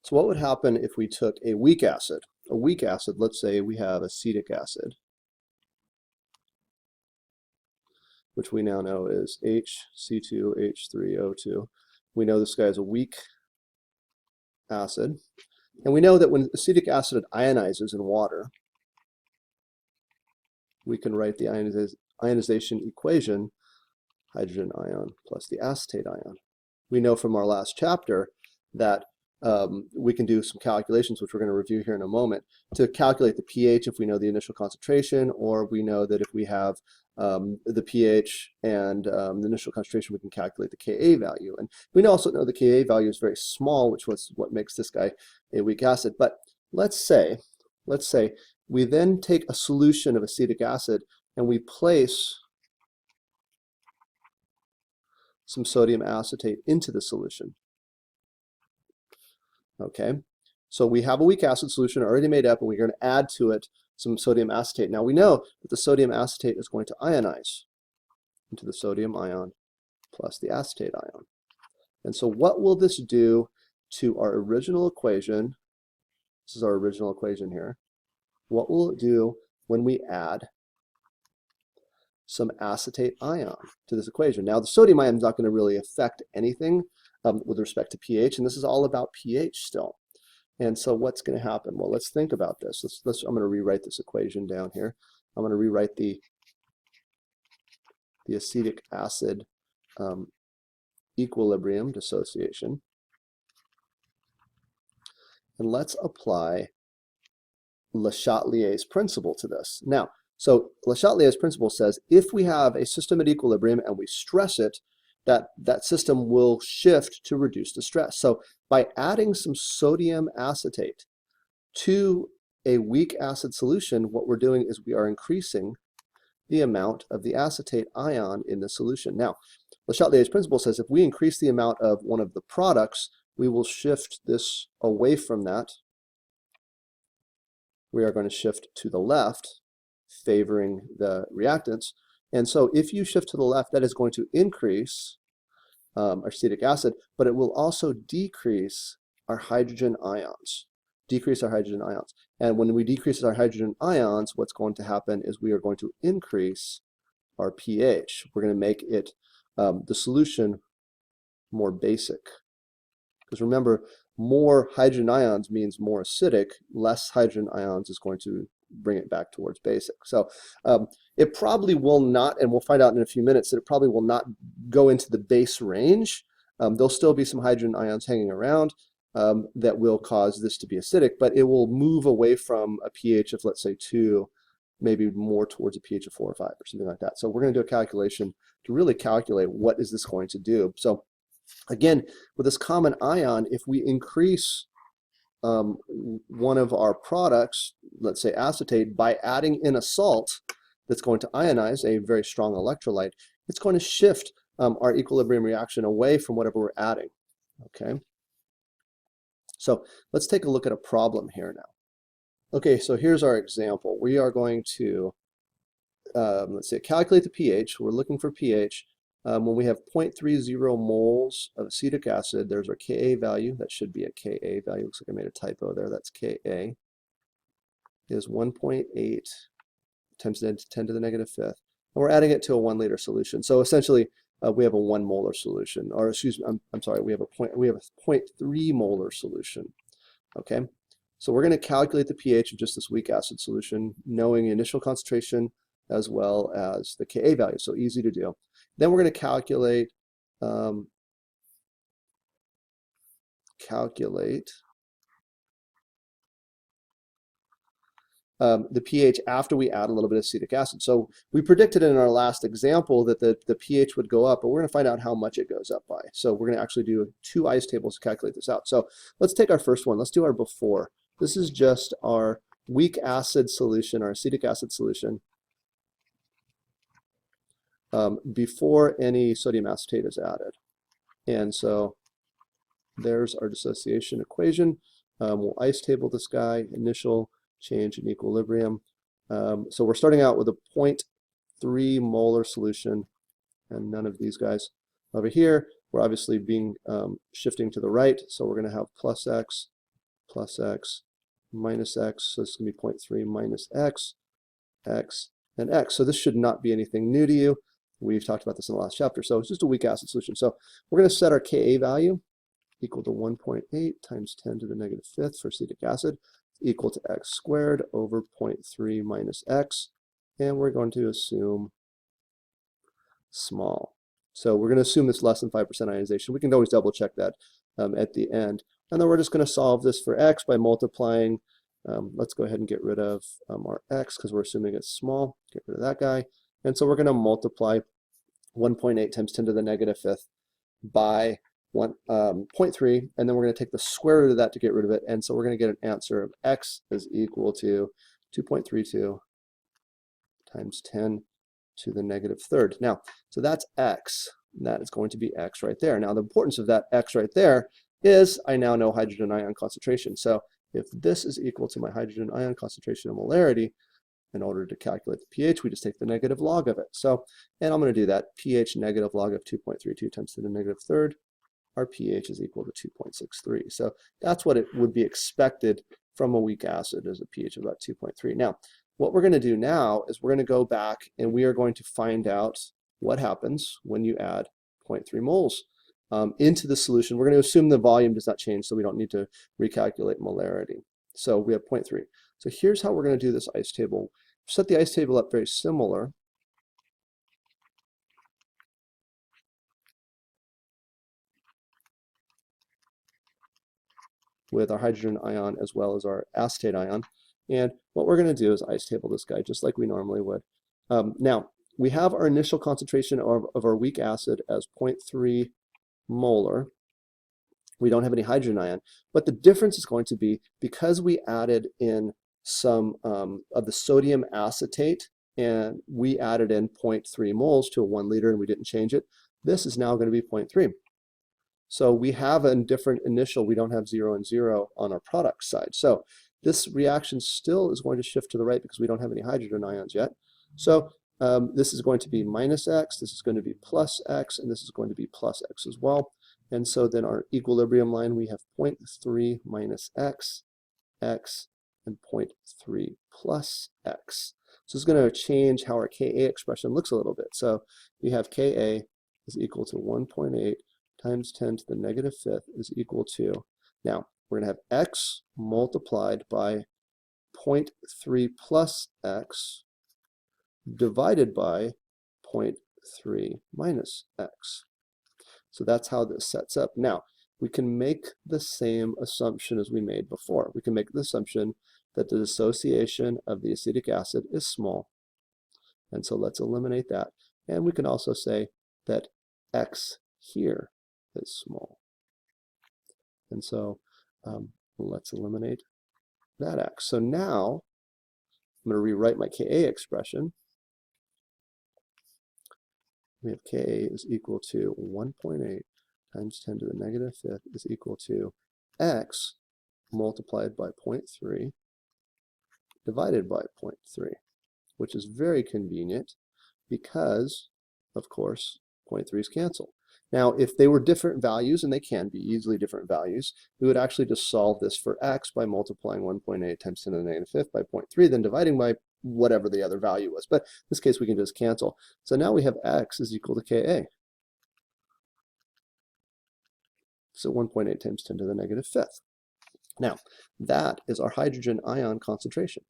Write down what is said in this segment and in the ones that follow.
So what would happen if we took a weak acid? A weak acid, let's say we have acetic acid, which we now know is HC2H3O2. We know this guy is a weak acid. And we know that when acetic acid ionizes in water, we can write the ionization equation, hydrogen ion plus the acetate ion. We know from our last chapter that we can do some calculations, which we're going to review here in a moment, to calculate the pH if we know the initial concentration, or we know that if we have the pH and the initial concentration, we can calculate the Ka value. And we also know the Ka value is very small, which was what makes this guy a weak acid. But let's say we then take a solution of acetic acid and we place some sodium acetate into the solution. Okay, so we have a weak acid solution already made up, and we're going to add to it some sodium acetate. Now we know that the sodium acetate is going to ionize into the sodium ion plus the acetate ion. And so what will this do to our original equation? This is our original equation here. What will it do when we add some acetate ion to this equation? Now the sodium ion is not going to really affect anything with respect to pH, and this is all about pH still. And so what's going to happen? Well, let's think about this. I'm going to rewrite this equation down here. I'm going to rewrite the acetic acid equilibrium dissociation. And let's apply Le Chatelier's principle to this. Now, so Le Chatelier's principle says if we have a system at equilibrium and we stress it, that system will shift to reduce the stress. So by adding some sodium acetate to a weak acid solution, what we're doing is we are increasing the amount of the acetate ion in the solution. Now, Le Chatelier's principle says if we increase the amount of one of the products, we will shift this away from that. We are going to shift to the left, favoring the reactants. And so if you shift to the left, that is going to increase our acetic acid, but it will also decrease our hydrogen ions. And when we decrease our hydrogen ions, what's going to happen is we are going to increase our pH. We're going to make it, the solution, more basic. Because remember, more hydrogen ions means more acidic, less hydrogen ions is going to bring it back towards basic. So it probably will not, and we'll find out in a few minutes, that it probably will not go into the base range. There'll still be some hydrogen ions hanging around that will cause this to be acidic, but it will move away from a pH of, let's say, 2, maybe more towards a pH of 4 or 5 or something like that. So we're going to do a calculation to really calculate what is this going to do. So again, with this common ion, if we increase one of our products, let's say acetate, by adding in a salt that's going to ionize, a very strong electrolyte, it's going to shift our equilibrium reaction away from whatever we're adding. Okay, so let's take a look at a problem here now. Okay, so here's our example. We are going to, let's say, calculate the pH. We're looking for pH. When we have 0.30 moles of acetic acid, there's our Ka value. That should be a Ka value. Looks like I made a typo there. That's Ka. Is 1.8 times 10 to the negative fifth. And we're adding it to a 1 liter solution. So essentially, we have a 1 molar solution. Or excuse me, I'm sorry, we have a 0.3 molar solution. Okay, so we're going to calculate the pH of just this weak acid solution, knowing initial concentration as well as the Ka value. So easy to do. Then we're going to calculate the pH after we add a little bit of acetic acid. So we predicted in our last example that the pH would go up, but we're going to find out how much it goes up by. So we're going to actually do 2 ice tables to calculate this out. So let's take our first one. Let's do our before. This is just our weak acid solution, our acetic acid solution, before any sodium acetate is added. And so there's our dissociation equation. We'll ice table this guy, initial change in equilibrium. So we're starting out with a 0.3 molar solution, and none of these guys. Over here, we're obviously being shifting to the right, so we're going to have plus x plus x, minus x. So this is going to be 0.3 minus x, x, and x. So this should not be anything new to you. We've talked about this in the last chapter. So it's just a weak acid solution. So we're going to set our Ka value equal to 1.8 times 10 to the negative fifth for acetic acid, equal to x squared over 0.3 minus x. And we're going to assume small. So we're going to assume it's less than 5% ionization. We can always double check that at the end. And then we're just going to solve this for x by multiplying. Let's go ahead and get rid of our x because we're assuming it's small. Get rid of that guy. And so we're going to multiply 1.8 times 10 to the negative fifth by 0.3, and then we're going to take the square root of that to get rid of it. And so we're going to get an answer of x is equal to 2.32 times 10 to the negative third. Now, so that's x. That is going to be x right there. Now, the importance of that x right there is I now know hydrogen ion concentration. So if this is equal to my hydrogen ion concentration and molarity, in order to calculate the pH, we just take the negative log of it. So, and I'm going to do that. pH negative log of 2.32 times to the negative third. Our pH is equal to 2.63. So that's what it would be expected from a weak acid, is a pH of about 2.3. Now, what we're going to do now is we're going to go back and we are going to find out what happens when you add 0.3 moles into the solution. We're going to assume the volume does not change, so we don't need to recalculate molarity. So we have 0.3. So here's how we're going to do this ice table. Set the ice table up very similar. With our hydrogen ion as well as our acetate ion. And what we're going to do is ice table this guy just like we normally would. Now, we have our initial concentration of our weak acid as 0.3 molar. We don't have any hydrogen ion, but the difference is going to be because we added in some of the sodium acetate and we added in 0.3 moles to a 1 liter and we didn't change it, this is now going to be 0.3. So we have a different initial, we don't have 0 and 0 on our product side. So this reaction still is going to shift to the right because we don't have any hydrogen ions yet. So this is going to be minus x, this is going to be plus x, and this is going to be plus x as well. And so then our equilibrium line, we have 0.3 minus x, x, and 0.3 plus x. So it's going to change how our Ka expression looks a little bit. So we have Ka is equal to 1.8 times 10 to the negative fifth is equal to, now we're going to have x multiplied by 0.3 plus x divided by 0.3 minus x. So that's how this sets up. Now, we can make the same assumption as we made before. We can make the assumption that the dissociation of the acetic acid is small. And so let's eliminate that. And we can also say that x here is small. And so let's eliminate that x. So now I'm going to rewrite my Ka expression. We have Ka is equal to 1.8 times 10 to the negative fifth is equal to x multiplied by 0.3 divided by 0.3, which is very convenient because, of course, 0.3's cancel. Now, if they were different values, and they can be easily different values, we would actually just solve this for x by multiplying 1.8 times 10 to the negative fifth by 0.3, then dividing by whatever the other value was. But in this case, we can just cancel. So now we have x is equal to Ka. So 1.8 times 10 to the negative fifth. Now, that is our hydrogen ion concentration,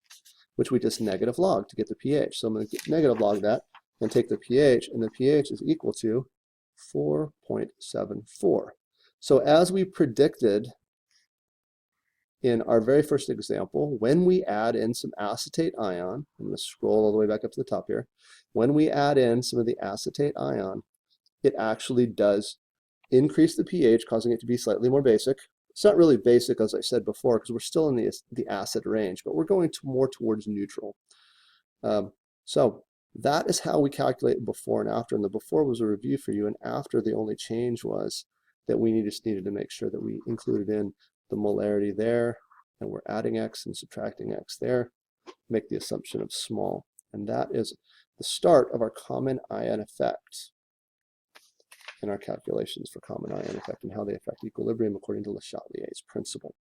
which we just negative log to get the pH. So I'm going to negative log that and take the pH, and the pH is equal to 4.74. So as we predicted in our very first example, when we add in some acetate ion, I'm going to scroll all the way back up to the top here, when we add in some of the acetate ion, it actually does increase the pH, causing it to be slightly more basic. It's not really basic, as I said before, because we're still in the acid range, but we're going more towards neutral. So that is how we calculate before and after. And the before was a review for you, and after the only change was that we just needed to make sure that we included in the molarity there, and we're adding x and subtracting x there, make the assumption of small. And that is the start of our common ion effect in our calculations for common ion effect and how they affect equilibrium according to Le Chatelier's principle.